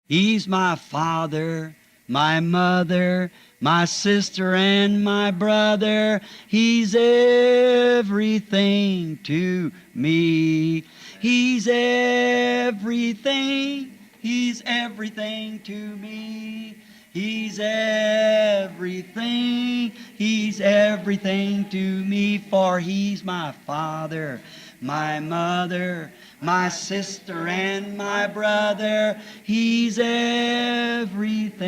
He's my father, my mother, my sister and my brother. He's everything to me. He's everything. He's everything to me. He's everything. He's everything to me. For He's my father, my mother, my sister and my brother. He's everything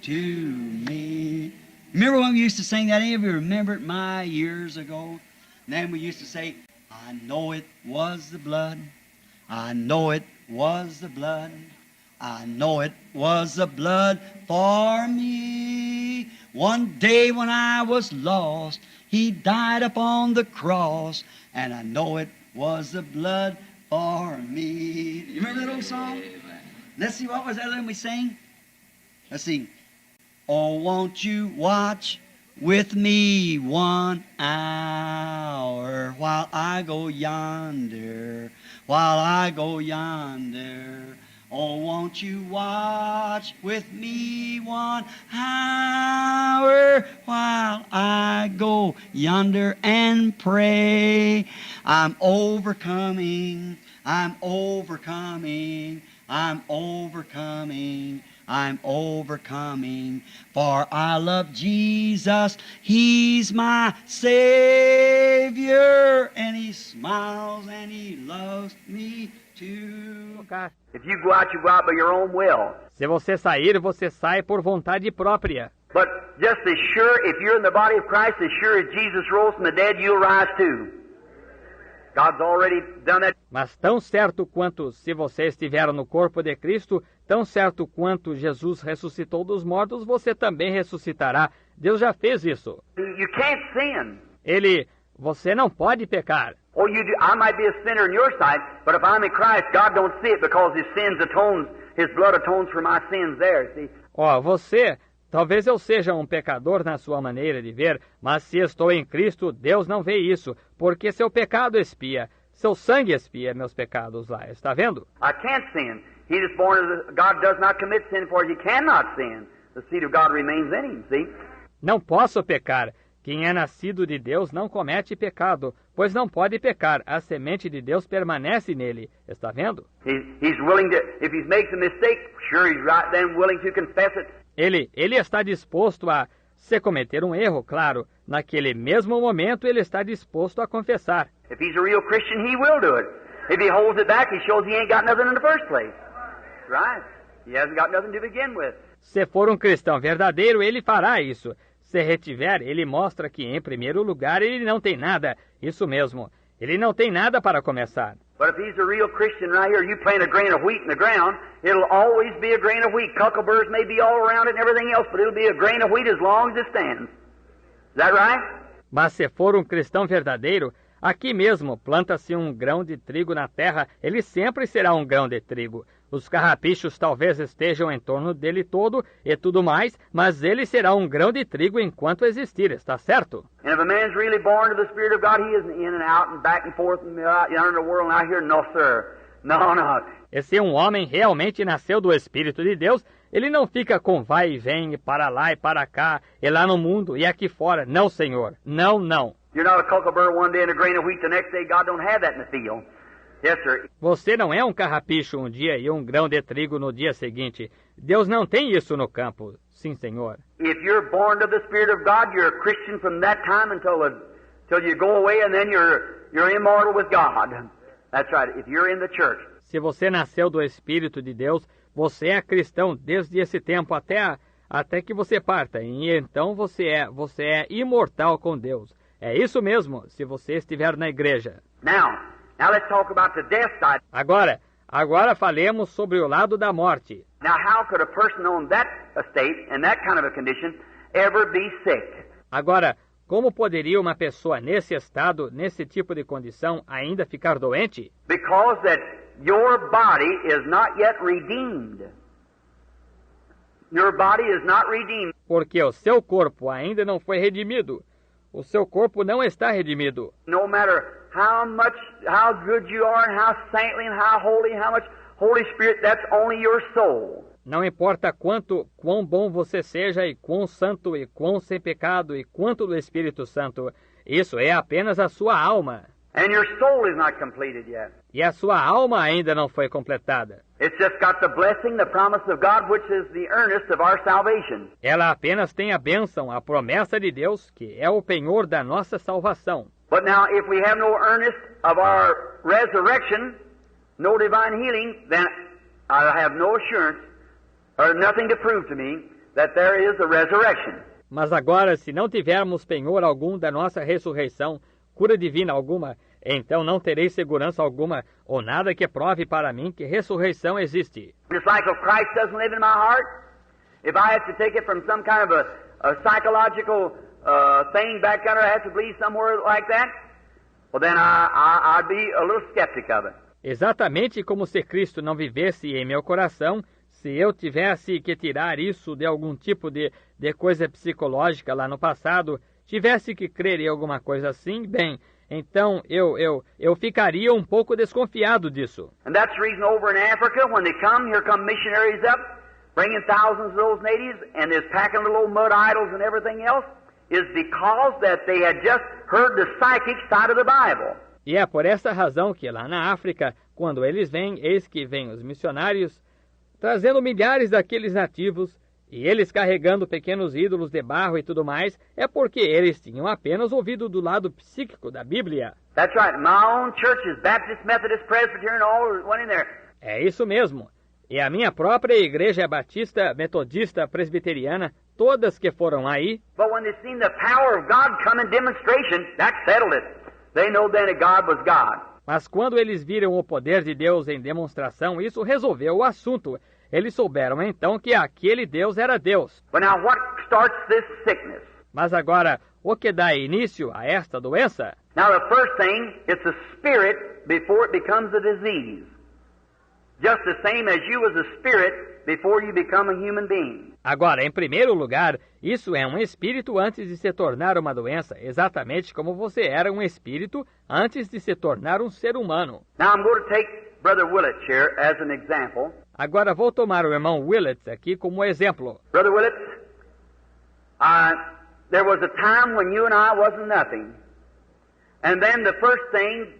to me. Remember when we used to sing that? Any of you remember it years ago? And then we used to say, I know it was the blood. I know it was the blood. I know it was the blood for me. One day when I was lost, He died upon the cross, and I know it was the blood for me. You remember that old song? Let's see, what was that when we sang? Let's see. Oh, won't you watch with me 1 hour while I go yonder, while I go yonder. Oh, won't you watch with me 1 hour while I go yonder and pray? I'm overcoming, I'm overcoming, I'm overcoming, I'm overcoming, for I love Jesus. He's my Savior, and He smiles and He loves me too. If you go out by your own will. Se você sair, você sai por vontade própria. But just as sure, if you're in the body of Christ, as sure as Jesus rose from the dead, you'll rise too. God's already done that. Mas tão certo quanto se você estiver no corpo de Cristo, tão certo quanto Jesus ressuscitou dos mortos, você também ressuscitará. Deus já fez isso. You can't sin. Você não pode pecar. Oh, you do. I might be a sinner in your sight, but if I'm in Christ, God don't see it because His blood atones for my sins there, see? Talvez eu seja um pecador na sua maneira de ver, mas se estou em Cristo, Deus não vê isso, porque seu pecado expia, seu sangue expia meus pecados lá, está vendo? I can't sin. He is born of God does not commit sin, for he cannot sin. The seed of God remains in him, see? Não posso pecar. Quem é nascido de Deus não comete pecado, pois não pode pecar. A semente de Deus permanece nele. Está vendo? He's willing to, if he makes a mistake, sure he's right then willing to confess it. Ele está disposto a, se cometer um erro, claro, naquele mesmo momento ele está disposto a confessar. If he's a real Christian, he will do it. If he holds it back, he shows he ain't got nothing in the first place. Right? He hasn't got nothing to begin with. Se for um cristão verdadeiro, ele fará isso. Se retiver, ele mostra que, em primeiro lugar, ele não tem nada. Isso mesmo. Ele não tem nada para começar. But if he's a real Christian right here, you plant a grain of wheat in the ground, it'll always be a grain of wheat. Cuckleburs may be all around it and everything else, but it'll be a grain of wheat as long as it stands. Is that right? Mas se for um cristão verdadeiro, aqui mesmo planta-se um grão de trigo na terra, ele sempre será um grão de trigo. Os carrapichos talvez estejam em torno dele todo e tudo mais, mas ele será um grão de trigo enquanto existir, está certo? And if a man's really born of the Spirit of God, he isn't in and out and back and forth and out in the world and out here. No, sir. No, no. E se um homem realmente nasceu do Espírito de Deus, ele não fica com vai e vem, para lá e para cá, e lá no mundo e aqui fora. Não, Senhor. Não, não. You're not a cucklebur one day and a grain of wheat the next day. God don't have that in the field. Yes, sir. Você não é um carrapicho um dia e um grão de trigo no dia seguinte. Deus não tem isso no campo. Sim, Senhor. If you're born of the Spirit of God, you're a Christian from that time until you go away, and then you're immortal with God. That's right. If you're in the church. Se você nasceu do Espírito de Deus, você é cristão desde esse tempo até que você parta. E então você é imortal com Deus. É isso mesmo, se você estiver na igreja. Now let's talk about the death side. Agora falemos sobre o lado da morte. Now how could a person on that estate, in that kind of a condition, ever be sick? Agora, como poderia uma pessoa nesse estado, nesse tipo de condição, ainda ficar doente? Because that your body is not yet redeemed. Your body is not redeemed. Porque o seu corpo ainda não foi redimido. O seu corpo não está redimido. No matter how good you are and how saintly and how holy and how much Holy Spirit, that's only your soul. Não importa quão bom você seja e quão santo e quão sem pecado e quanto do Espírito Santo, isso é apenas a sua alma. And your soul is not completed yet. E a sua alma ainda não foi completada. It's just got the blessing, the promise of God, which is the earnest of our salvation. Ela apenas tem a bênção, a promessa de Deus, que é o penhor da nossa salvação. But now, if we have no earnest of our resurrection, no divine healing, then I have no assurance or nothing to prove to me that there is a resurrection. Mas agora, se não tivermos penhor algum da nossa ressurreição, cura divina alguma, então não terei segurança alguma ou nada que prove para mim que ressurreição existe. Just like if Christ doesn't live in my heart, if I have to take it from some kind of a psychological thing back under, I have to believe somewhere like that, well then I'd be a little skeptic of it. Exatamente como se Cristo não vivesse em meu coração, se eu tivesse que tirar isso de algum tipo de coisa psicológica lá no passado, tivesse que crer em alguma coisa assim, bem, então eu ficaria um pouco desconfiado disso. And that's the reason over in Africa, when they come, here come missionaries up, bringing thousands of those natives, and they're packing little old mud idols and everything else, is because that they had just heard the psychic side of the Bible. E é por essa razão que lá na África, quando eles vêm, eis que vêm os missionários, trazendo milhares daqueles nativos, e eles carregando pequenos ídolos de barro e tudo mais, é porque eles tinham apenas ouvido do lado psíquico da Bíblia. That's right. My own churches, Baptist, Methodist, Presbyterian, all went in there. É isso mesmo. E a minha própria igreja batista, metodista, presbiteriana, todas que foram aí. But when they seen the power of God come in demonstration, that settled it. They know then that God was God. Mas quando eles viram o poder de Deus em demonstração, isso resolveu o assunto. Eles souberam então que aquele Deus era Deus. But now what starts this sickness? Mas agora, o que dá início a esta doença? Now the first thing, it's a spirit before it becomes a disease. Just the same as you was a spirit before you become a human being. Agora, em primeiro lugar, isso é um espírito antes de se tornar uma doença, exatamente como você era um espírito antes de se tornar um ser humano. Now I'm going to take Brother Willett here as an example. Agora vou tomar o irmão Willett aqui como exemplo. Brother Willett, there was a time when you and I wasn't nothing. And then the first thing,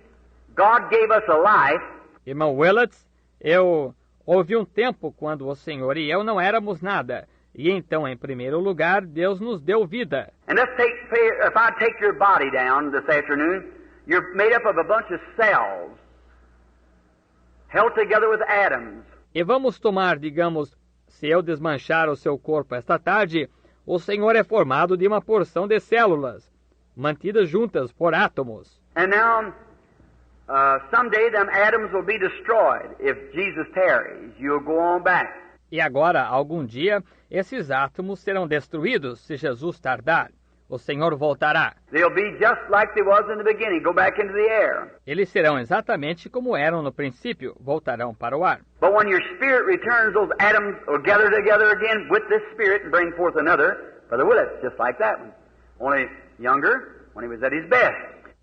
God gave us a life. Irmão Willett, houve um tempo quando o Senhor e eu não éramos nada. E então, em primeiro lugar, Deus nos deu vida. And if I take your body down this afternoon, you're made up of a bunch of cells held together with atoms. E vamos tomar, digamos, se eu desmanchar o seu corpo esta tarde, o Senhor é formado de uma porção de células, mantidas juntas por átomos. And now, someday them atoms will be destroyed. If Jesus tarries, you'll go on back. E agora, algum dia, esses átomos serão destruídos se Jesus tardar. O Senhor voltará. They'll be just like they was in the beginning, go back into the air. Eles serão exatamente como eram no princípio, voltarão para o ar. But when your spirit returns, those atoms will gather together again with this spirit and bring forth another. Brother Willett, just like that one. Only younger, when he was at his best.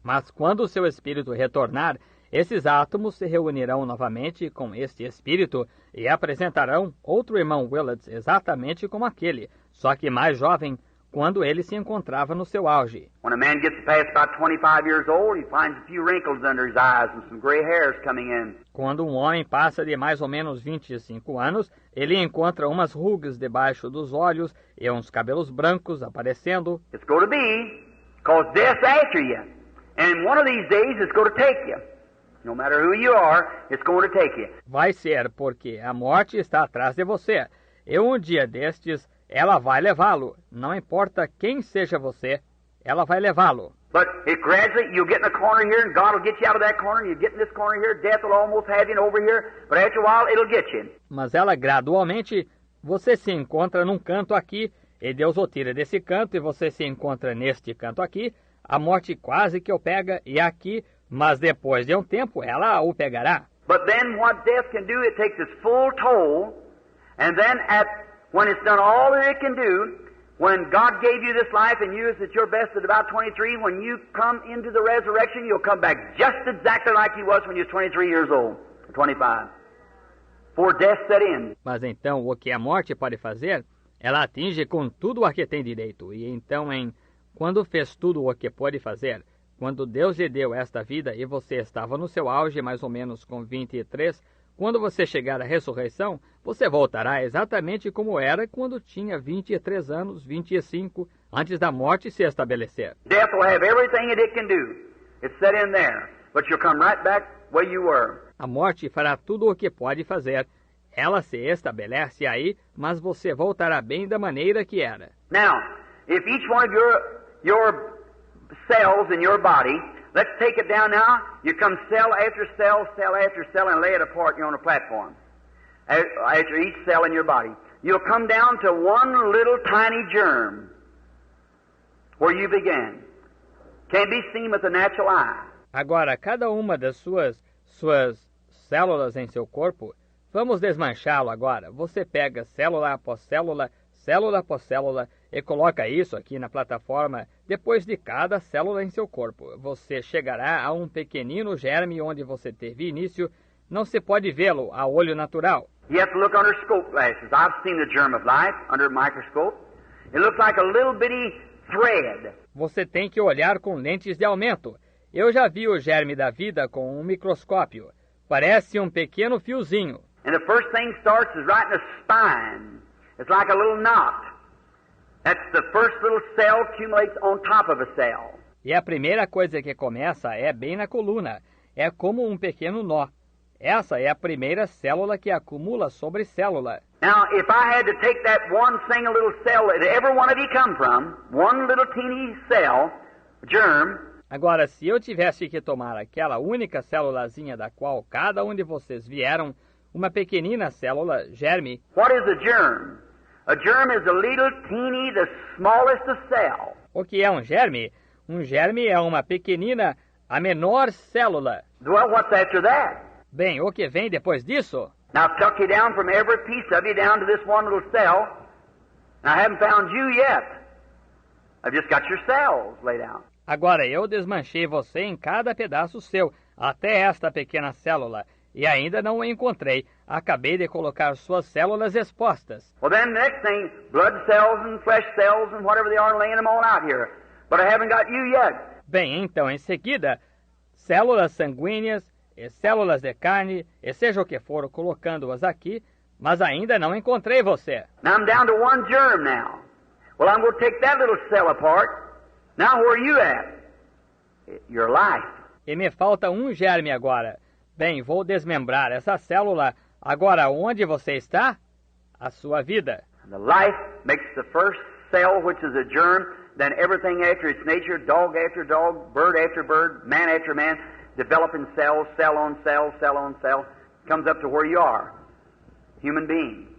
Mas quando o seu espírito retornar, esses átomos se reunirão novamente com este espírito e apresentarão outro irmão Willett exatamente como aquele, só que mais jovem, quando ele se encontrava no seu auge. When a man gets past about 25 years old, he finds a few wrinkles under his eyes and some gray hairs coming in. Quando um homem passa de mais ou menos 25 anos, ele encontra umas rugas debaixo dos olhos e uns cabelos brancos aparecendo. It's going to be, because death's after you. And one of these days it's going to take you. No matter who you are, it's going to take you. Vai ser, porque a morte está atrás de você. E um dia destes, ela vai levá-lo. Não importa quem seja você, ela vai levá-lo. But it gradually, you'll get in a corner here, and God will get you out of that corner, and you get in this corner here, death will almost have you over here, but after a while, it'll get you. Mas ela gradualmente, você se encontra num canto aqui, e Deus o tira desse canto, e você se encontra neste canto aqui, a morte quase que o pega, e aqui, mas depois de um tempo, ela o pegará. But then what death can do, it takes its full toll, and then when it's done all that it can do, when God gave you this life and you is at your best at about 23, when you come into the resurrection, you'll come back just exactly like you was when you was 23 years old, 25. before death set in. Mas então, o que a morte pode fazer? Ela atinge com tudo a que tem direito. E então, quando fez tudo o que pode fazer, quando Deus lhe deu esta vida e você estava no seu auge, mais ou menos com 23, quando você chegar à ressurreição, você voltará exatamente como era quando tinha 23 anos, 25, antes da morte se estabelecer. Death will have everything that it can do. It's set in there. But you'll come right back where you were. A morte fará tudo o que pode fazer. Ela se estabelece aí, mas você voltará bem da maneira que era. Now, if each one of your cells in your body, let's take it down now. You come cell after cell, cell after cell, and lay it apart here on a platform. After each cell in your body, you'll come down to one little tiny germ where you began. Can't be seen with the natural eye. Agora, cada uma das suas células em seu corpo, vamos desmanchá-lo agora. Você pega célula após célula, célula após célula, e coloca isso aqui na plataforma. Depois de cada célula em seu corpo, você chegará a um pequenino germe onde você teve início. Não se pode vê-lo a olho natural. You have to look under scope glasses. I've seen the germ of life under a microscope. It looks like a little bitty thread. Você tem que olhar com lentes de aumento. Eu já vi o germe da vida com um microscópio. Parece um pequeno fiozinho. And the first thing starts is right in the spine. It's like a little knot. That's the first little cell accumulates on top of a cell. E a primeira coisa que começa é bem na coluna. É como um pequeno nó. Essa é a primeira célula que acumula sobre célula. Now, if I had to take that one single little cell that every one of you come from, one little teeny cell, germ. Agora, se eu tivesse que tomar aquela única célulazinha da qual cada um de vocês vieram, uma pequenina célula, germe. What is a germ? A germ is a little teeny, the smallest of cell. O que é um germe? Um germe é uma pequenina, a menor célula. Well, what's after that? Bem, o que vem depois disso? Now, I've tucked you down from every piece of you down to this one little cell. And I haven't found you yet. I've just got your cells laid out. Agora, eu desmanchei você em cada pedaço seu, até esta pequena célula, e ainda não o encontrei. Acabei de colocar suas células expostas. Well, then the next thing, blood cells and flesh cells and whatever they are, laying them all out here. But I haven't got you yet. Bem, então, em seguida, células sanguíneas e células de carne, e seja o que for, colocando-as aqui, mas ainda não encontrei você. Now I'm down to one germ now. Well, I'm going to take that little cell apart. Now where are you at? Your life. E me falta um germe agora. Bem, vou desmembrar essa célula. Agora, onde você está? A sua vida. The life makes the first cell, which is a germ, then everything after its nature, dog after dog, bird after bird, man after man, developing cells, cell on cell, cell on cell, comes up to where you are, human being.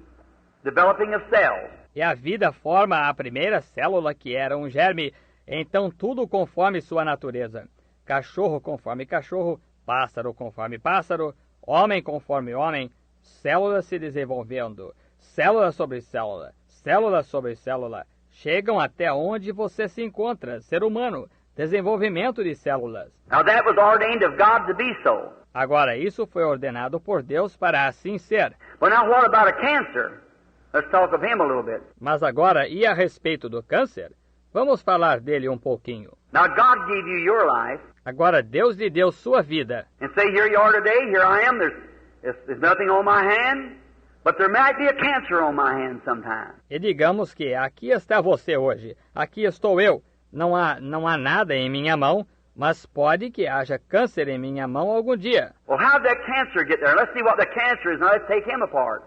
Developing of cells. E a vida forma a primeira célula, que era um germe. Então tudo conforme sua natureza. Cachorro conforme cachorro, pássaro conforme pássaro, homem conforme homem, células se desenvolvendo, célula sobre célula, célula sobre célula, chegam até onde você se encontra, ser humano, desenvolvimento de células. Now that was ordained of God to be so. Agora, isso foi ordenado por Deus para assim ser. But now what about a cancer? Let's talk of him a little bit. Mas agora, e a respeito do câncer? Vamos falar dele um pouquinho. Now God gave you your life. Agora, Deus lhe deu sua vida. And say, here you are today, here I am, there's nothing on my hand, but there might be a cancer on my hand sometime. E digamos que aqui está você hoje, aqui estou eu. Não há nada em minha mão, mas pode que haja câncer em minha mão algum dia. Well, how did that cancer get there? Let's see what the cancer is. Now let's take him apart.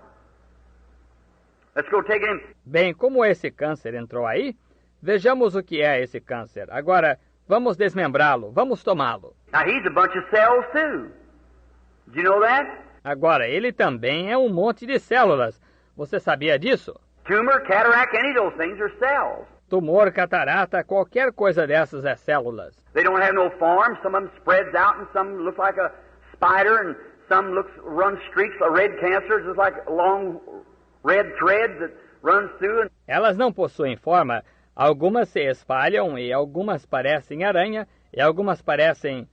Let's go take him. Bem, como esse câncer entrou aí? Vejamos o que é esse câncer. Agora, vamos desmembrá-lo, vamos tomá-lo. Now he's a bunch of cells too. Did you know that? Agora, ele também é um monte de células. Você sabia disso? Tumor, cataract, any of those things are cells. Tumor, catarata, qualquer coisa dessas é células. They don't have no form. Some of them spreads out and some look like a spider and some run streaks of red cancer, just like long red threads that runs through. Elas não possuem forma. Algumas se espalham e algumas parecem aranha e algumas parecem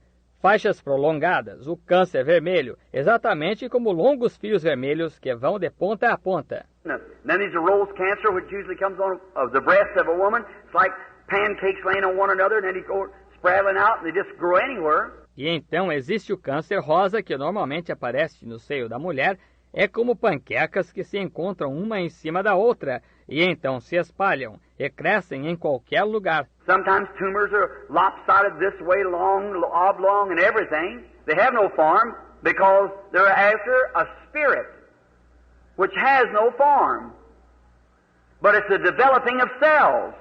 faixas prolongadas, o câncer vermelho, exatamente como longos fios vermelhos que vão de ponta a ponta. And then there's a rose cancer, which usually comes on of the breast of a woman. It's like pancakes laying on one another, and then they go spraddling out, and they just grow anywhere. E então existe o câncer rosa, que normalmente aparece no seio da mulher. É como panquecas que se encontram uma em cima da outra, e então se espalham e crescem em qualquer lugar. Sometimes tumors are lopsided this way, long, oblong, and everything. They have no form because they're after a spirit which has no form. But it's the developing of cells.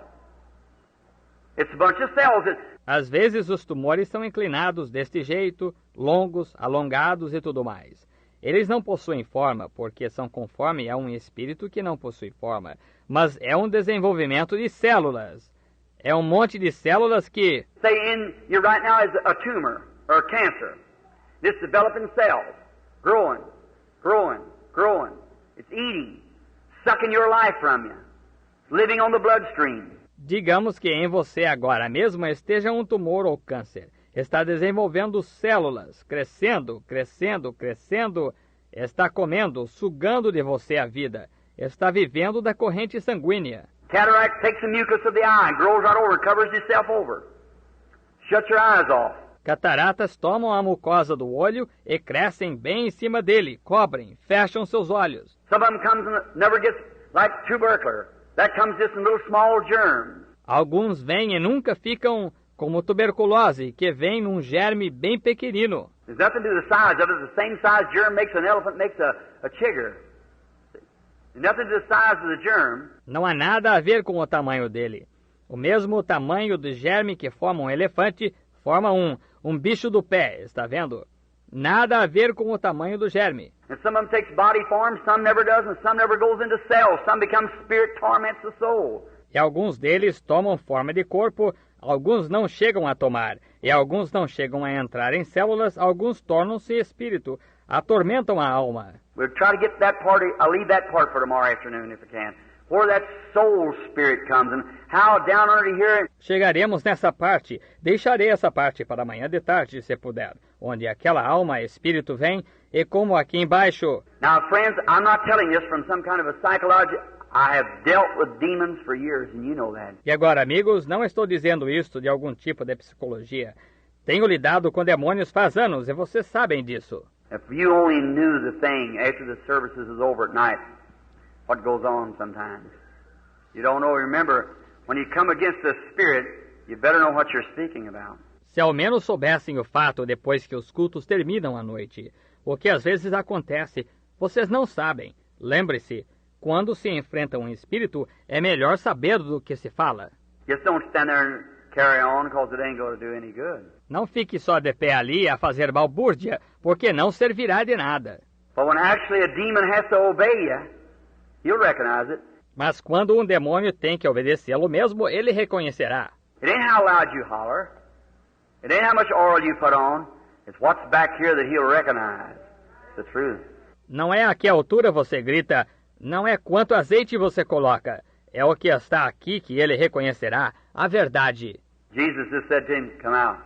It's a bunch of cells that... Às vezes os tumores são inclinados deste jeito, longos, alongados e tudo mais. Eles não possuem forma, porque são conforme a um espírito que não possui forma, mas é um desenvolvimento de células. É um monte de células que... Say in you right now is a tumor or a cancer. It's developing cells, growing, growing, growing. It's eating, sucking your life from you, living on the bloodstream. Digamos que em você agora mesmo esteja um tumor ou câncer. Está desenvolvendo células, crescendo, crescendo, crescendo. Está comendo, sugando de você a vida. Está vivendo da corrente sanguínea. Cataract takes the mucus of the eye and grows right over, covers itself over. Shuts your eyes off. Cataratas tomam a mucosa do olho e crescem bem em cima dele, cobrem, fecham seus olhos. Some of them comes and never gets like tubercular. That comes just in little small germs. Alguns vêm e nunca ficam como tuberculose, que vem num germe bem pequenino. There's nothing to the size of it. The same size germ makes an elephant, makes a chigger. There's nothing to the size of the germ. Não há nada a ver com o tamanho dele. O mesmo tamanho do germe que forma um elefante forma um bicho do pé, está vendo? Nada a ver com o tamanho do germe. And some of them takes body form, some never does, and some never goes into cells. Some becomes spirit, torments the soul. E alguns deles tomam forma de corpo, alguns não chegam a tomar, e alguns não chegam a entrar em células, alguns tornam-se espírito, atormentam a alma. We'll try to get that part, I'll leave that part for tomorrow afternoon if I can. Where that soul spirit comes and how down under here... Chegaremos nessa parte, deixarei essa parte para amanhã de tarde, se puder, onde aquela alma espírito vem, e como aqui embaixo... Now friends, I'm not telling this from some kind of a psychology... I have dealt with demons for years, and you know that. E agora, amigos, não estou dizendo isto de algum tipo de psicologia. Tenho lidado com demônios faz anos, e vocês sabem disso. If you only knew the thing after the services is over at night, what goes on sometimes. You don't know. Remember, when you come against the Spirit, you better know what you're speaking about. Se ao menos soubessem o fato depois que os cultos terminam à noite, o que às vezes acontece, vocês não sabem. Lembre-se, quando se enfrenta um espírito, é melhor saber do que se fala. Just don't stand there and carry on, because it ain't going to do any good. Não fique só de pé ali a fazer balbúrdia, porque não servirá de nada. But when actually a demon has to obey you, you'll recognize it. Mas quando um demônio tem que obedecê-lo mesmo, ele reconhecerá. It ain't how loud you holler. It ain't how much oil you put on. It's what's back here that he'll recognize. The truth. Não é a que altura você grita, não é quanto azeite você coloca. É o que está aqui que ele reconhecerá, a verdade. Jesus just said to him, come out.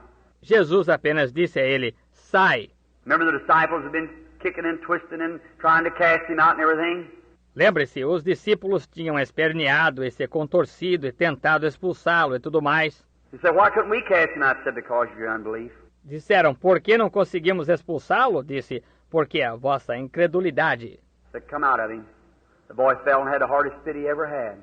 Jesus apenas disse a ele, sai. Remember the disciples have been kicking and twisting and trying to cast him out and everything? Lembre-se, os discípulos tinham esperneado e se contorcido e tentado expulsá-lo e tudo mais. He said, why couldn't we cast him out? He said, because of your unbelief. Disseram, por que não conseguimos expulsá-lo? Disse, porque a vossa incredulidade. He said, come out of him. The boy fell and had the hardest fit he ever had.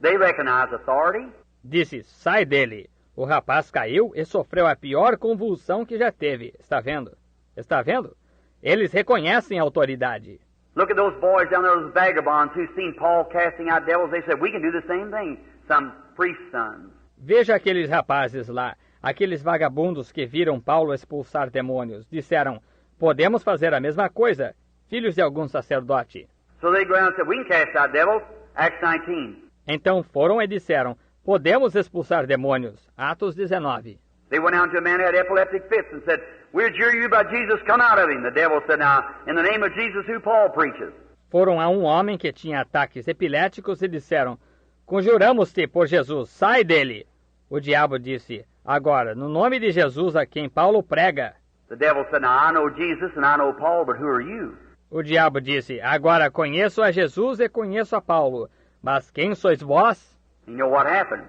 They recognize authority. Disse, sai dele. O rapaz caiu e sofreu a pior convulsão que já teve. Está vendo? Está vendo? Eles reconhecem a autoridade. Look at those boys down there, those vagabonds who seen Paul casting out devils. They said, we can do the same thing. Some priest's sons. Veja aqueles rapazes lá, aqueles vagabundos que viram Paulo expulsar demônios. Disseram, podemos fazer a mesma coisa, filhos de algum sacerdote. So they go out and said, we can cast out devils. Acts 19. Então foram e disseram, podemos expulsar demônios. Atos 19. They went out to a man who had epileptic fits and said, we adjure you by Jesus, come out of him. The devil said, now, in the name of Jesus, who Paul preaches. Foram a um homem que tinha ataques epiléticos e disseram, conjuramos-te por Jesus, sai dele. O diabo disse, Agora, no nome de Jesus a quem Paulo prega, The devil said, now I know Jesus and I know Paul, but who are you? o diabo disse, agora conheço a Jesus e conheço a Paulo, mas quem sois vós? You know what happened?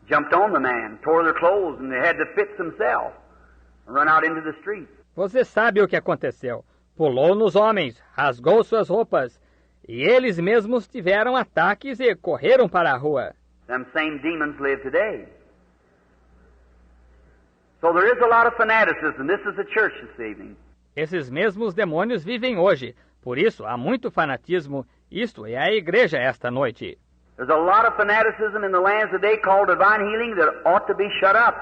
Jumped on the man, tore their clothes, and they had to fix themselves and run out into the street. Você sabe o que aconteceu. Pulou nos homens, rasgou suas roupas, e eles mesmos tiveram ataques e correram para a rua. Them same demons live today. So there is a lot of fanaticism. This is the church this evening. Esses mesmos demônios vivem hoje. Por isso, há muito fanatismo. Isto é a igreja esta noite. There's a lot of fanaticism in the lands today called divine healing that ought to be shut up.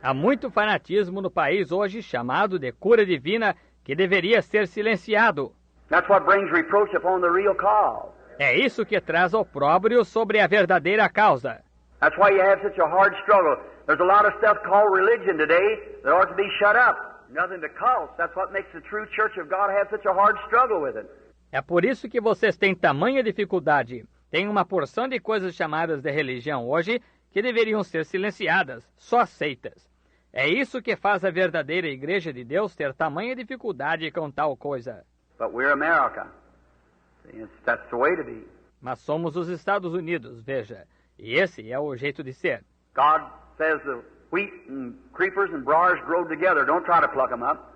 Há muito fanatismo no país hoje chamado de cura divina que deveria ser silenciado. That's what brings reproach upon the real cause. É isso que traz opróbrio sobre a verdadeira causa. That's why you have such a hard struggle. There's a lot of stuff called religion today that ought to be shut up. Nothing but cults. That's what makes the true church of God have such a hard struggle with it. É por isso que vocês têm tamanha dificuldade. Tem uma porção de coisas chamadas de religião hoje que deveriam ser silenciadas, só aceitas. É isso que faz a verdadeira igreja de Deus ter tamanha dificuldade com tal coisa. But we're America. See, that's the way to be. Mas somos os Estados Unidos, veja. E esse é o jeito de ser. God says the wheat and creepers and briars grow together. Don't try to pluck them up.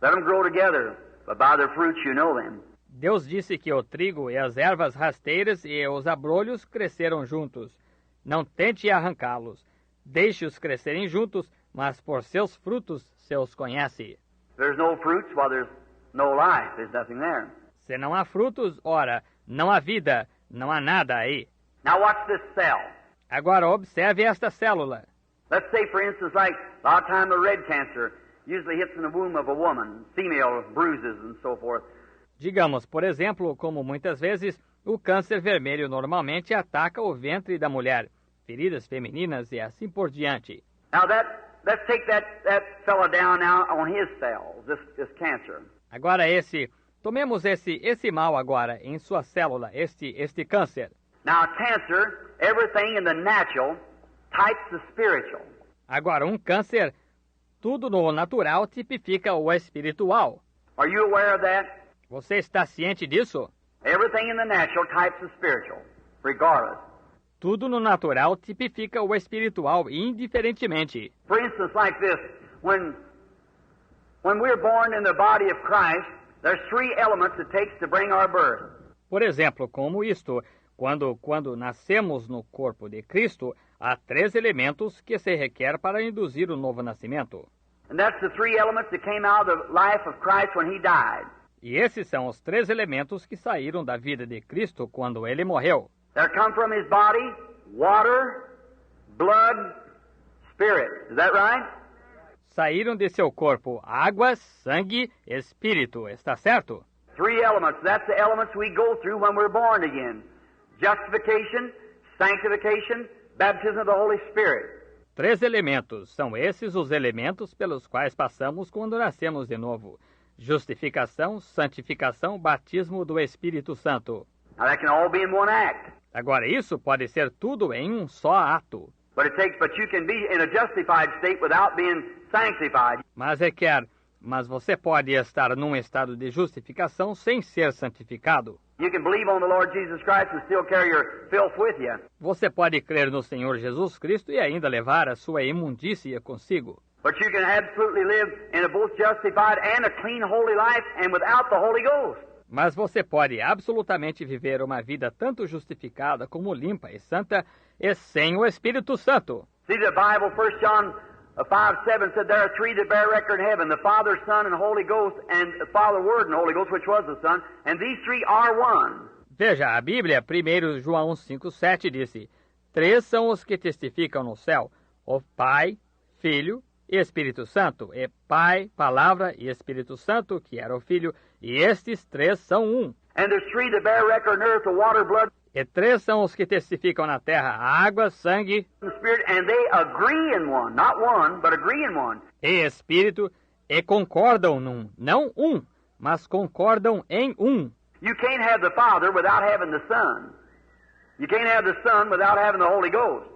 Let them grow together. But by their fruits you know them. Deus disse que o trigo e as ervas rasteiras e os abrolhos cresceram juntos. Não tente arrancá-los. Deixe-os crescerem juntos, mas por seus frutos se os conhece. There's no fruits, well, there's no life. There's nothing there. Se não há frutos, ora, não há vida, não há nada aí. Now watch this cell. Agora observe esta célula. Let's say, for instance, like a lot of time the red cancer usually hits in the womb of a woman, female bruises and so forth. Digamos, por exemplo, como muitas vezes o câncer vermelho normalmente ataca o ventre da mulher, feridas femininas e assim por diante. Now let's take that fella down now on his cells, this cancer. Agora tomemos esse mal agora em sua célula, este câncer. Now cancer, everything in the natural types the spiritual. Agora câncer, tudo no natural tipifica o espiritual. Are you aware of that? Você está ciente disso? Everything in the natural types the spiritual, regardless. Tudo no natural tipifica o espiritual, indiferentemente. For instance, like this, when we're born in the body of Christ, there's three elements it takes to bring our birth. Por exemplo, como isto, quando nascemos no corpo de Cristo, há 3 elementos que se requer para induzir o novo nascimento. And that's the three elements that came out of the life of Christ when he died. E esses são os 3 elementos que saíram da vida de Cristo quando ele morreu. There come from his body water, blood, spirit. Is that right? Saíram de seu corpo água, sangue, espírito. Está certo? Three elements. That's the elements we go through when we're born again. Justification, sanctification, baptism of the Holy Spirit. 3 elementos. São esses os elementos pelos quais passamos quando nascemos de novo. Justificação, santificação, batismo do Espírito Santo. Now that can all be in one act. Agora, isso pode ser tudo em um só ato. But you can be in a justified state without being sanctified. Mas você pode estar num estado de justificação sem ser santificado. You can believe on the Lord Jesus Christ and still carry your filth with you. Você pode crer no Senhor Jesus Cristo e ainda levar a sua imundícia consigo. But you can absolutely live in a both justified and a clean, holy life and without the Holy Ghost. Mas você pode absolutamente viver uma vida tanto justificada como limpa e santa e sem o Espírito Santo. See, the Bible, 1 John 5:7 said there are three that bear record in heaven, the Father, Son, and Holy Ghost, and the Father, Word, and Holy Ghost, which was the Son, and these three are one. Veja, a Bíblia, 1 João 5:7 disse, 3 são os que testificam no céu, o Pai, Filho e Espírito Santo, e Pai, Palavra e Espírito Santo, que era o Filho, e estes 3 são um. And there's three that bear record on earth, the water, blood, E 3 são os que testificam na terra, a água, sangue and Spirit, and they agree in one, not one, but agree in one. e Espírito, e concordam num, não um, mas concordam em um. You can't have the Father without having the Son. You can't have the Son without having the Holy Ghost.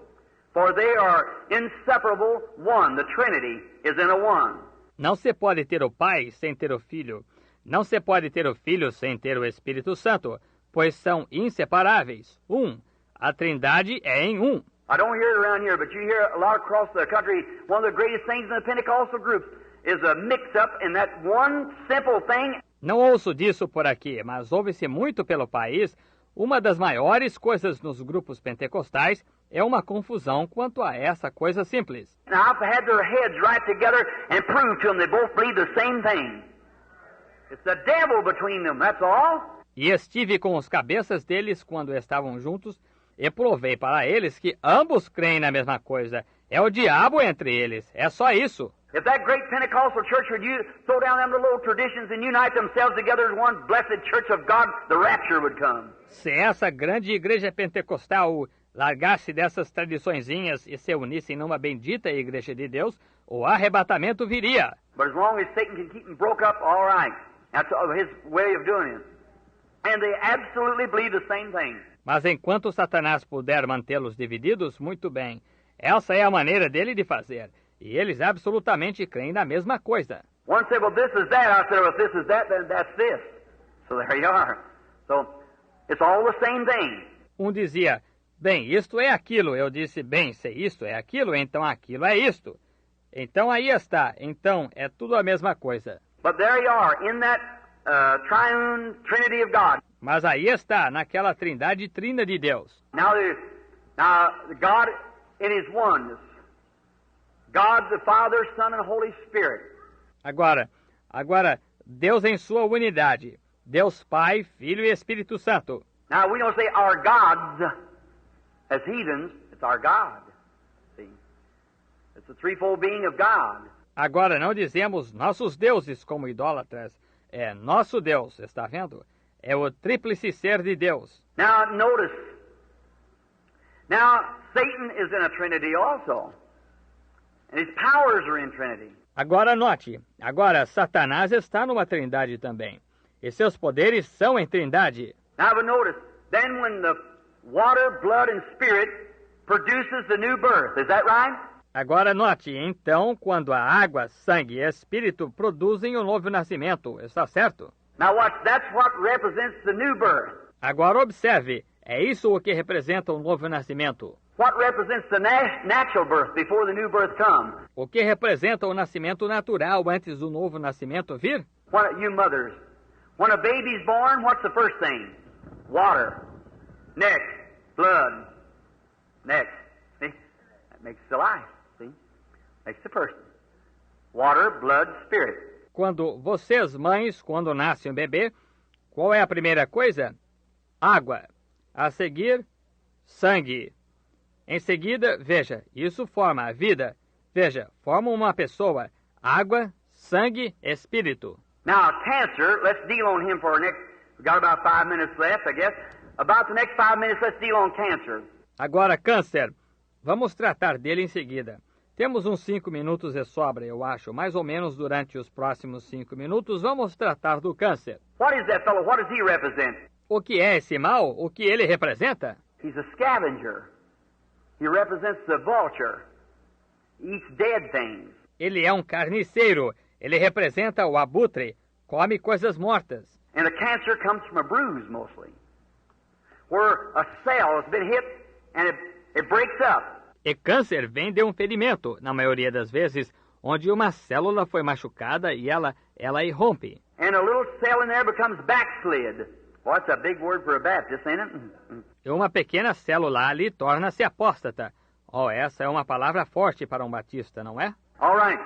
For they are inseparable one. The Trinity is in a one. Não se pode ter o Pai sem ter o Filho. Não se pode ter o Filho sem ter o Espírito Santo, pois são inseparáveis. A Trindade é em um. I don't hear it around here, but you hear a lot across the country. One of the greatest things in the Pentecostal groups is a mix-up in that one simple thing. Não ouço disso por aqui, mas ouve-se muito pelo país. Uma das maiores coisas nos grupos pentecostais é uma confusão quanto a essa coisa simples. And I've had their heads right together and proved to them they both believe the same thing. It's the devil between them, that's all. E estive com os cabeças deles quando estavam juntos e provei para eles que ambos creem na mesma coisa. É o diabo entre eles. É só isso. If that great Pentecostal church would throw down them little traditions and unite themselves together as one blessed church of God, the rapture would come. Se essa grande igreja pentecostal largasse dessas tradiçõezinhas e se unissem numa bendita igreja de Deus, o arrebatamento viria. But as long as Satan can keep them broke up, all right. That's his way of doing it. And they absolutely believe the same thing. Mas enquanto Satanás puder mantê-los divididos, muito bem. Essa é a maneira dele de fazer. E eles absolutamente creem na mesma coisa. One said, well, this is that. I said, well, if this is that, then that's this. So there you are. So it's all the same thing. Dizia, bem, isto é aquilo. Eu disse, bem, se isto é aquilo, então aquilo é isto. Então aí está. Então é tudo a mesma coisa. But there you are, in that triune Trinity of God. Mas aí está, naquela trindade trina de Deus. Now God in His oneness. God the Father, Son and Holy Spirit. Agora, Deus em sua unidade. Deus Pai, Filho e Espírito Santo. Now we don't say our gods as heathens. It's our God. See? It's the threefold being of God. Agora não dizemos nossos deuses como idólatras. É nosso Deus, está vendo? É o tríplice ser de Deus. Now notice. Now Satan is in a Trinity also. And his powers are in Trinity. Agora note. Agora Satanás está numa trindade também. E seus poderes são em trindade. Now but notice. Then when the water, blood and spirit produces the new birth. Is that right? Agora note, então, quando a água, sangue e espírito produzem o novo nascimento, está certo? Now watch, that's what represents the new birth. Agora observe, é isso o que representa o novo nascimento. What represents the natural birth before the new birth comes? O que representa o nascimento natural antes do novo nascimento vir? You mothers, when a baby's born, what's the first thing? Water. Next, blood. Next, see? That makes the life. Makes the person. Water, blood, spirit. Quando vocês, mães, quando nasce um bebê, qual é a primeira coisa? Água. A seguir, sangue. Em seguida, veja, isso forma a vida. Veja, forma uma pessoa. Água, sangue, espírito. Now, cancer, let's deal on him for our next... We've got about 5 minutes left, I guess. About the next 5 minutes, let's deal on cancer. Agora, câncer. Vamos tratar dele em seguida. Temos uns 5 minutos de sobra, eu acho. Mais ou menos durante os próximos 5 minutos, vamos tratar do câncer. What is that fellow? What does he represent? O que é esse mal? O que ele representa? He's a scavenger. He represents the vulture. He eats dead things. Ele é um carniceiro. Ele representa o abutre. Come coisas mortas. And the cancer comes from a bruise, mostly. Where a cell has been hit and it breaks up. E câncer vem de um ferimento, na maioria das vezes, onde uma célula foi machucada e ela irrompe. And a little cell in there becomes backslid. Well, that's a big word for a Baptist, ain't it? E uma pequena célula ali torna-se apóstata. Oh, essa é uma palavra forte para um batista, não é? All right.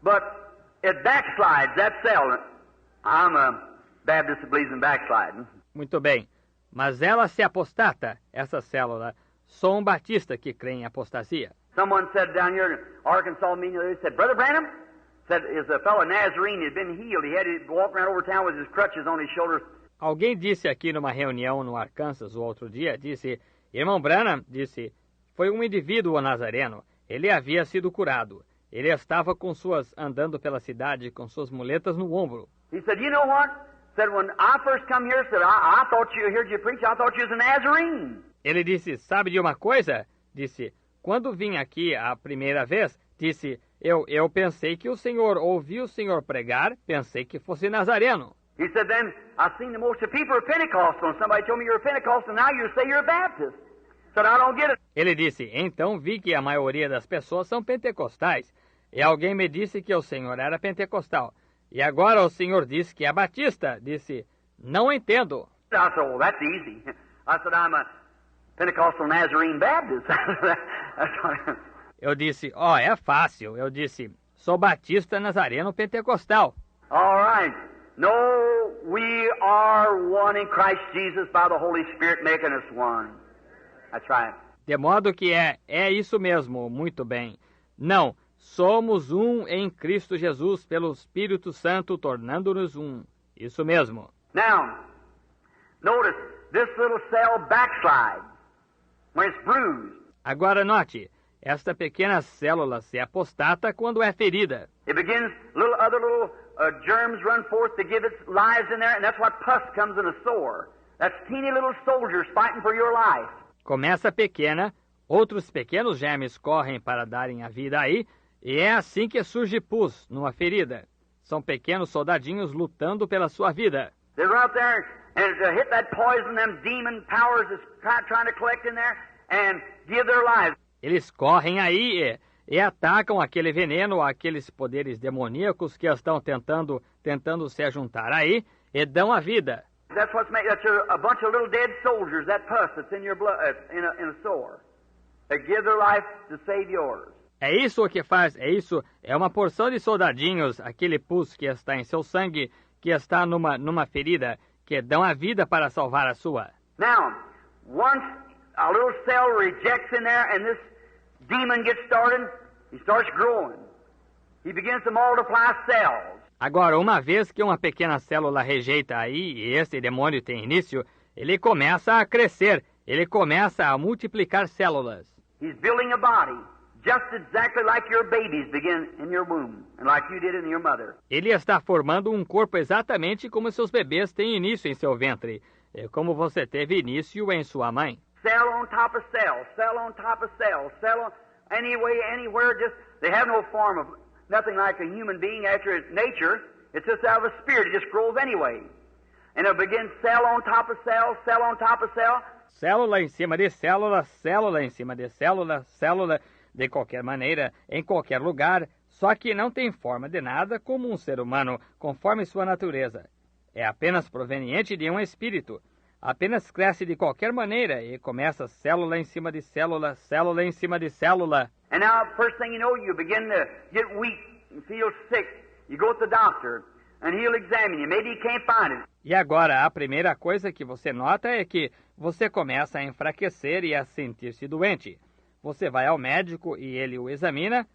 But it backslides, that cell. I'm a Baptist that believes in backsliding. Muito bem. Mas ela se apostata, essa célula. Sou um batista que crê em apostasia. Someone said down here in Arkansas meeting, they said, Brother Branham, said, is a fellow Nazarene, he had been healed. He had to walk around over town with his crutches on his shoulders. Alguém disse aqui numa reunião no Arkansas o outro dia, disse, irmão Branham, disse, foi um indivíduo nazareno. Ele havia sido curado. Ele estava andando pela cidade com suas muletas no ombro. He said, you know what? Said, when I first come here, said, I thought you heard you preach, I thought you was a Nazarene. Ele disse, sabe de uma coisa? Disse, quando vim aqui a primeira vez, disse, eu pensei que o senhor, ouvi o senhor pregar, pensei que fosse nazareno. He said, then I seen the most of people are Pentecostal, and somebody told me you're a Pentecostal, now you say you're a Baptist. Said, I don't get it. Ele disse, então vi que a maioria das pessoas são pentecostais. E alguém me disse que o senhor era pentecostal. E agora o senhor diz que é batista. Disse, não entendo. I said, oh, that's easy. I said, I'm a Pentecostal Nazarene Baptist. That's what Eu disse, é fácil. Eu disse, sou batista nazareno pentecostal. All right. No, we are one in Christ Jesus by the Holy Spirit making us one. That's right. De modo que é isso mesmo, muito bem. Não, somos um em Cristo Jesus pelo Espírito Santo, tornando-nos um. Isso mesmo. Now, notice, this little cell backslides when it's bruised. Agora note, esta pequena célula se apostata quando é ferida. It begins, other little germs run forth to give its lives in there, and that's what pus comes in a sore. That's teeny little soldiers fighting for your life. Começa pequena, outros pequenos germes correm para darem a vida aí, e é assim que surge pus numa ferida. São pequenos soldadinhos lutando pela sua vida. They run out there and hit that poison, them demon powers is trying to collect in there and give their lives. Eles correm aí e atacam aquele veneno, aqueles poderes demoníacos que estão tentando se juntar aí e dão a vida. That's a bunch of little dead soldiers, that pus that's in your blood, in a sore. They give their life to save yours. É isso o que faz, é uma porção de soldadinhos, aquele pus que está em seu sangue, que está numa ferida, que dão a vida para salvar a sua. Now, once a little cell rejects in there and this demon gets started, he starts growing. He begins to multiply cells. Agora, uma vez que uma pequena célula rejeita aí, e esse demônio tem início, ele começa a crescer, ele começa a multiplicar células. He's building a body, just exactly like your babies begin in your womb, and like you did in your mother. Ele está formando um corpo exatamente como seus bebês têm início em seu ventre, como você teve início em sua mãe. Cell on top of cell, cell on top of cell, cell on anywhere, just, they have no form of nothing like a human being after its nature. It's just out of a spirit. It just grows anyway. And it begins cell on top of cell, cell on top of cell. Célula em cima de célula, célula em cima de célula, célula de qualquer maneira, em qualquer lugar, só que não tem forma de nada como um ser humano, conforme sua natureza. É apenas proveniente de um espírito. Apenas cresce de qualquer maneira e começa célula em cima de célula, célula em cima de célula. And now, first thing you know, you begin to get weak and feel sick. You go to the doctor, and he'll examine you. Maybe he can't find it. E agora, a primeira coisa que você nota é que você começa a enfraquecer e a sentir-se doente. Você vai ao médico e ele o examina.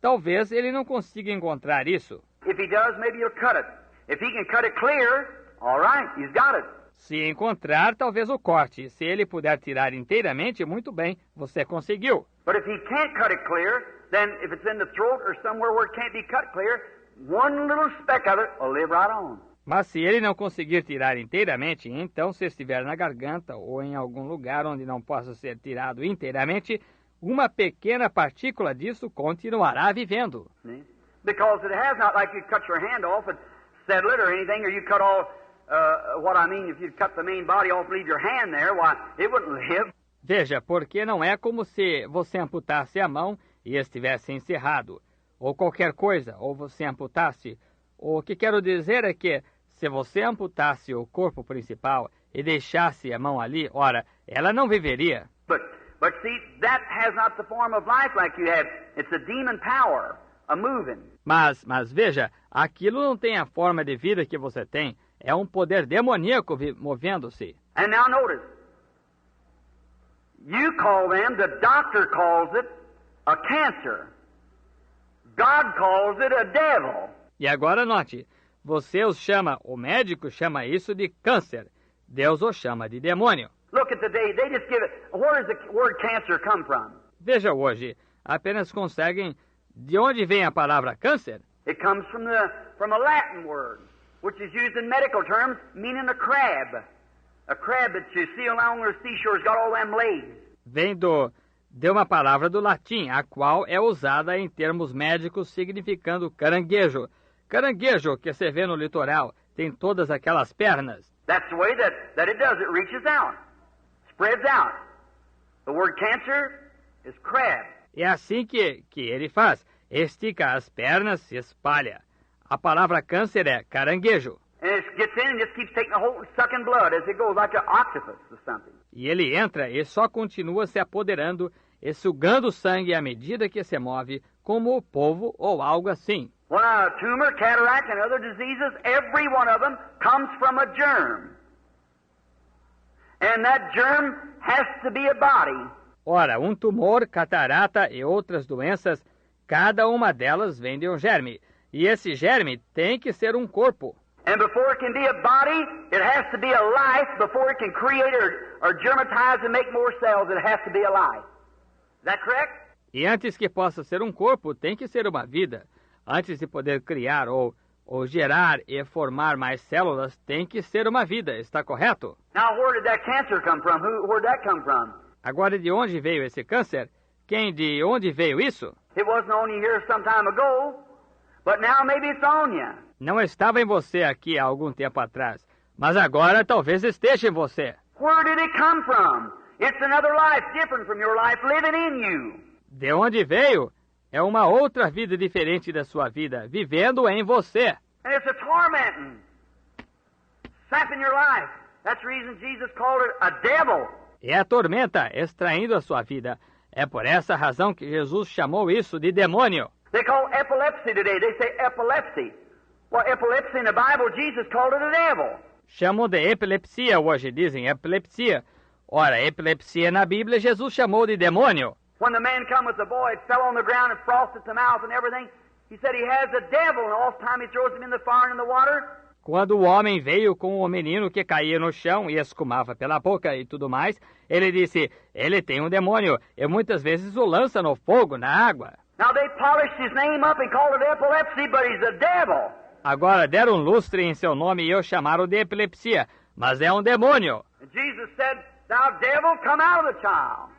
Talvez ele não consiga encontrar isso. If he does, maybe he'll cut it. If he can cut it clear, all right, he's got it. Se encontrar, talvez o corte. Se ele puder tirar inteiramente, muito bem, você conseguiu. But if he can't cut it clear, then if it's in the throat or somewhere where it can't be cut clear, one little speck of it will live right on. Mas se ele não conseguir tirar inteiramente, então se estiver na garganta ou em algum lugar onde não possa ser tirado inteiramente, uma pequena partícula disso continuará vivendo. Because it has not like you cut your hand off and settle it or anything, or you cut all, what I mean, if you cut the main body off and leave your hand there, why, it wouldn't live. Veja, porque não é como se você amputasse a mão e estivesse encerrado, ou qualquer coisa, ou você amputasse. O que quero dizer é que, se você amputasse o corpo principal e deixasse a mão ali, ora, ela não viveria. But see, that has not the form of life like you have. It's a demon power, a moving. Mas veja, aquilo não tem a forma de vida que você tem. É um poder demoníaco movendo-se. And now notice, you call them, the doctor calls it, a cancer. God calls it a devil. E agora note, você os chama, o médico chama isso de câncer. Deus o chama de demônio. Look at the day, they just give it, where does the word cancer come from? Veja hoje, apenas conseguem, de onde vem a palavra câncer? It comes from a Latin word, which is used in medical terms, meaning a crab. A crab that you see along the seashore has got all them legs. Vem Deu uma palavra do latim, a qual é usada em termos médicos significando caranguejo. Caranguejo que se vê no litoral tem todas aquelas pernas. That's the way that it does. It reaches out, spreads out. The word cancer is crab. É assim que ele faz. Estica as pernas, se espalha. A palavra câncer é caranguejo. And it gets in and just keeps taking a hold and sucking blood as it goes, like an octopus or something. E ele entra e só continua se apoderando e sugando sangue à medida que se move, como o polvo ou algo assim. Well, a tumor, cataract, and other diseases, every one of them comes from a germ. And that germ has to be a body. Ora, um tumor, catarata e outras doenças, cada uma delas vem de um germe. E esse germe tem que ser um corpo. And before it can be a body, it has to be a life. Before it can create or germatize and make more cells, it has to be a life. Is that correct? E antes que possa ser um corpo, tem que ser uma vida. Antes de poder criar ou gerar e formar mais células, tem que ser uma vida. Está correto? Now, where did that cancer come from? Where did that come from? Agora, de onde veio esse câncer? De onde veio isso? It wasn't on you here some time ago, but now maybe it's on you. Não estava em você aqui há algum tempo atrás, mas agora talvez esteja em você. Where did it come from? It's another life different from your life living in you. De onde veio? É uma outra vida diferente da sua vida, vivendo em você. And it's a tormenting, sapping your life. That's the reason Jesus called it a devil. É a tormenta extraindo a sua vida. É por essa razão que Jesus chamou isso de demônio. They call epilepsy today. They say epilepsy. Well, epilepsy in the Bible, Jesus called it a devil. Chamam de epilepsia hoje, dizem epilepsia. Ora, epilepsia na Bíblia, Jesus chamou de demônio. When the man come with the boy, it fell on the ground and frosted the mouth and everything. He said he has a devil, and all the time he throws him in the fire and in the water. Quando o homem veio com o menino que caía no chão e escumava pela boca e tudo mais, ele disse, ele tem um demônio, e muitas vezes o lança no fogo, na água. Now they polished his name up and called it epilepsy, but he's a devil. Agora deram lustre em seu nome e o chamaram de epilepsia, mas é um demônio. And Jesus said, "Thou devil, come out of the child."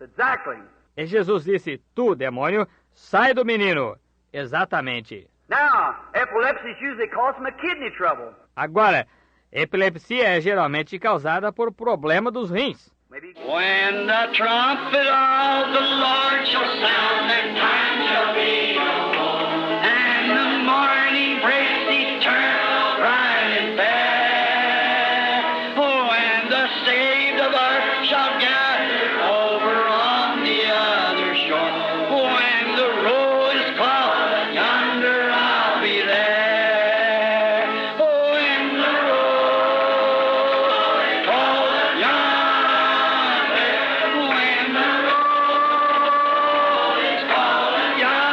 Exactly. E Jesus disse, tu, demônio, sai do menino. Exatamente. Now, epilepsy is usually caused from a kidney trouble. Agora, epilepsia é geralmente causada por problema dos rins. When the trumpet of the Lord shall sound, and time shall be no more, and the morning breaks eternal, bright and fair. Oh, and the saved of earth shall gather over on the other shore. When the roll is called, yonder I'll be there. Oh, when the roll is called, yonder. When the roll is called, yonder.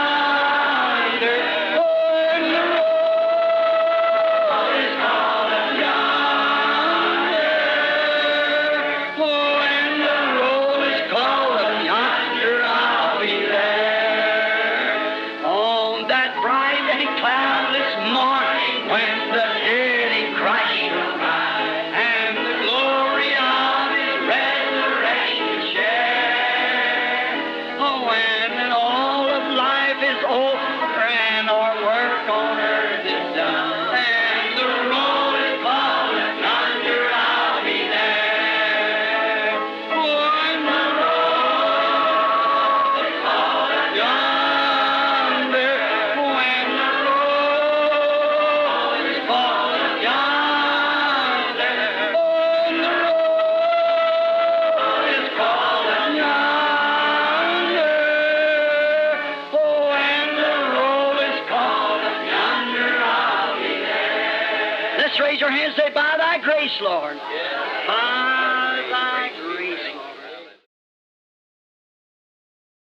Oh, when the roll is called, yonder. Oh, when the roll is called, yonder I'll be there. On that bright and cloudless morning, when the dead in Christ shall rise, and the glory of His resurrection share. Oh, when all of life is over and our work on earth is done, and the roll is called, yonder I'll be there. Oh, when the roll is called, yonder. When the roll is called, yonder. When the roll is called, yonder. Oh, when the roll is called, yonder I'll be there. Let's raise our hands and say, by thy grace, Lord. By